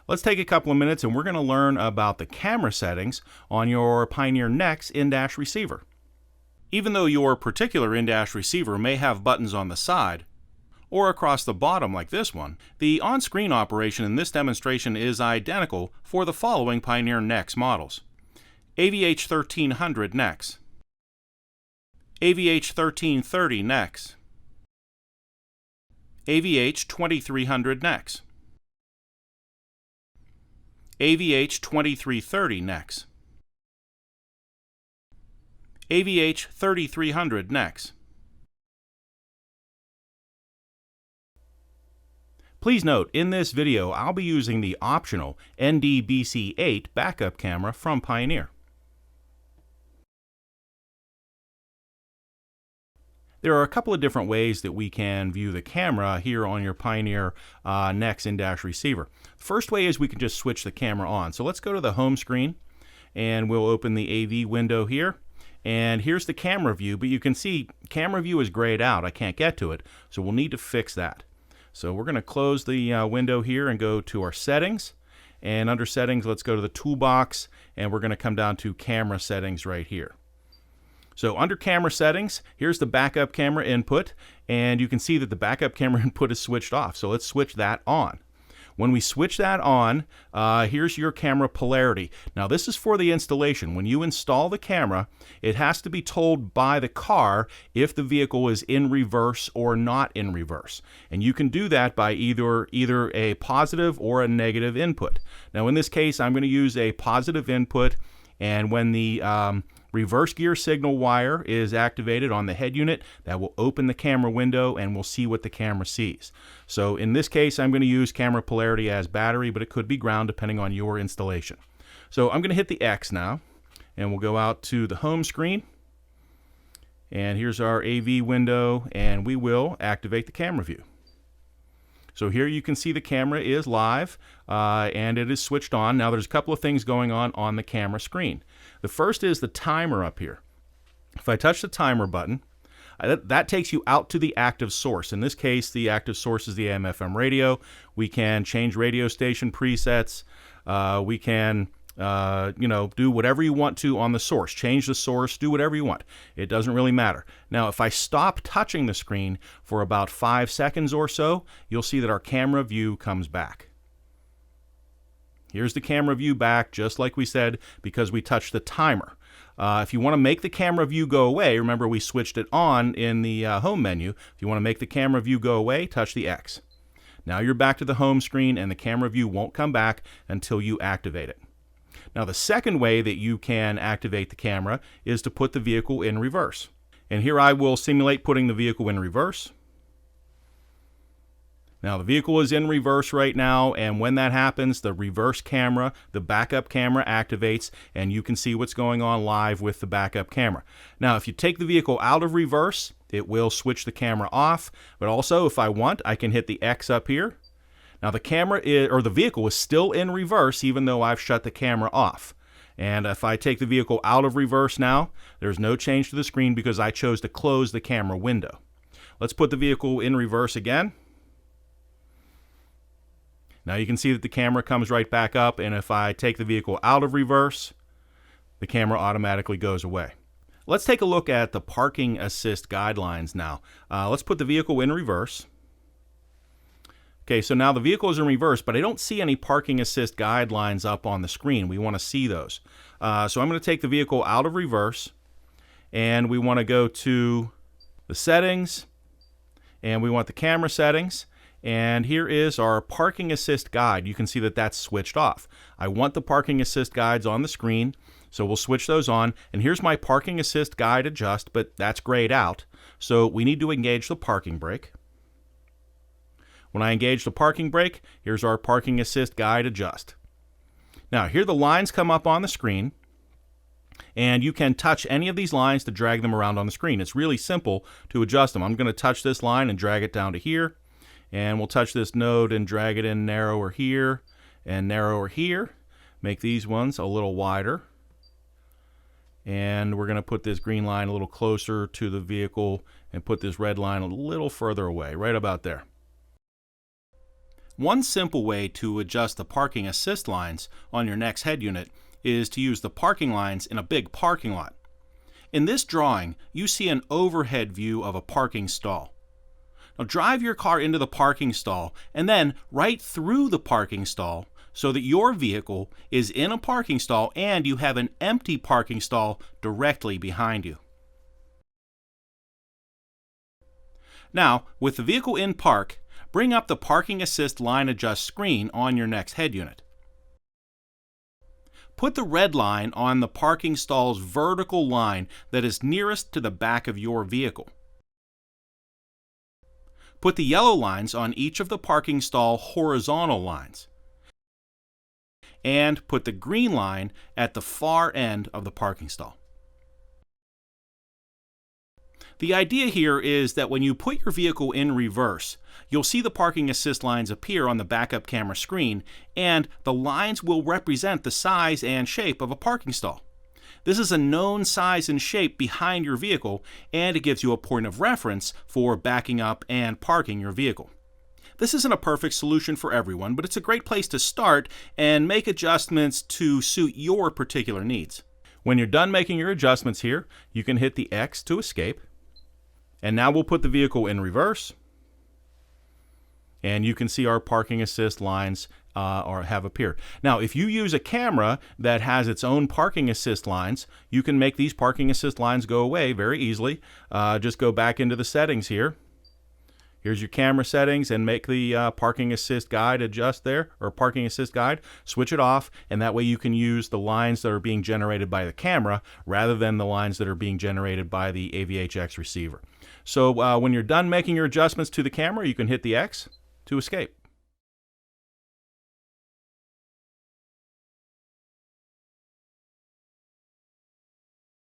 Let's take a couple of minutes and we're going to learn about the camera settings on your Pioneer AVH-NEX In-Dash receiver. Even though your particular in-dash receiver may have buttons on the side or across the bottom like this one, the on-screen operation in this demonstration is identical for the following Pioneer AVH-NEX models: AVH-1300 NEX, AVH-1330 NEX, AVH-2300 NEX, AVH-2330 NEX, AVH-3300 NEX. Please note, in this video I'll be using the optional ND-BC8 backup camera from Pioneer. There are a couple of different ways that we can view the camera here on your Pioneer AVH-NEX In-Dash receiver. First way is we can just switch the camera on. So let's go to the home screen and we'll open the AV window here. And here's the camera view, but you can see camera view is grayed out. I can't get to it, so we'll need to fix that. So we're going to close the window here and go to our settings. And under settings, let's go to the toolbox and we're going to come down to camera settings right here. So under camera settings, here's the backup camera input, and you can see that the backup camera input is switched off. So let's switch that on. When we switch that on, here's your camera polarity. Now this is for the installation. When you install the camera, it has to be told by the car if the vehicle is in reverse or not in reverse. And you can do that by either a positive or a negative input. Now in this case, I'm going to use a positive input, and when the reverse gear signal wire is activated on the head unit, that will open the camera window and we'll see what the camera sees. So in this case, I'm going to use camera polarity as battery, but it could be ground depending on your installation. So I'm going to hit the X now, and we'll go out to the home screen. And here's our AV window, and we will activate the camera view. So here you can see the camera is live and it is switched on. Now there's a couple of things going on the camera screen. The first is the timer up here. If I touch the timer button, that takes you out to the active source. In this case, the active source is the AM/FM radio. We can change radio station presets. We can do whatever you want to on the source. Change the source, do whatever you want. It doesn't really matter. Now, if I stop touching the screen for about 5 seconds or so, you'll see that our camera view comes back. Here's the camera view back, just like we said, because we touched the timer. If you want to make the camera view go away, remember we switched it on in the home menu. If you want to make the camera view go away, touch the X. Now you're back to the home screen and the camera view won't come back until you activate it. Now the second way that you can activate the camera is to put the vehicle in reverse. And here I will simulate putting the vehicle in reverse. Now the vehicle is in reverse right now, and when that happens, the reverse camera, the backup camera activates, and you can see what's going on live with the backup camera. Now if you take the vehicle out of reverse, it will switch the camera off, but also if I want, I can hit the X up here. Now the vehicle is still in reverse even though I've shut the camera off. And if I take the vehicle out of reverse now, there's no change to the screen because I chose to close the camera window. Let's put the vehicle in reverse again. Now you can see that the camera comes right back up, and if I take the vehicle out of reverse, the camera automatically goes away. Let's take a look at the parking assist guidelines now. Let's put the vehicle in reverse. Okay, so now the vehicle is in reverse, but I don't see any parking assist guidelines up on the screen. We want to see those. So I'm going to take the vehicle out of reverse, and we want to go to the settings, and we want the camera settings. And here is our parking assist guide. You can see that that's switched off. I want the parking assist guides on the screen, so we'll switch those on. And here's my parking assist guide adjust, but that's grayed out. So we need to engage the parking brake. When I engage the parking brake, here's our parking assist guide adjust. Now here the lines come up on the screen, and you can touch any of these lines to drag them around on the screen. It's really simple to adjust them. I'm going to touch this line and drag it down to here. And we'll touch this node and drag it in narrower here and narrower here. Make these ones a little wider. And we're going to put this green line a little closer to the vehicle and put this red line a little further away, right about there. One simple way to adjust the parking assist lines on your NEX head unit is to use the parking lines in a big parking lot. In this drawing, you see an overhead view of a parking stall. Now drive your car into the parking stall and then right through the parking stall so that your vehicle is in a parking stall and you have an empty parking stall directly behind you. Now, with the vehicle in park, bring up the Parking Assist Line Adjust screen on your NEX head unit. Put the red line on the parking stall's vertical line that is nearest to the back of your vehicle. Put the yellow lines on each of the parking stall horizontal lines. And put the green line at the far end of the parking stall. The idea here is that when you put your vehicle in reverse, you'll see the parking assist lines appear on the backup camera screen, and the lines will represent the size and shape of a parking stall. This is a known size and shape behind your vehicle, and it gives you a point of reference for backing up and parking your vehicle. This isn't a perfect solution for everyone, but it's a great place to start and make adjustments to suit your particular needs. When you're done making your adjustments here, you can hit the X to escape. And now we'll put the vehicle in reverse. And you can see our parking assist lines have appeared. Now, if you use a camera that has its own parking assist lines, you can make these parking assist lines go away very easily. Just go back into the settings here. Here's your camera settings and make the parking assist guide adjust there, or parking assist guide. Switch it off, and that way you can use the lines that are being generated by the camera rather than the lines that are being generated by the AVH-NEX receiver. So when you're done making your adjustments to the camera, you can hit the X to escape.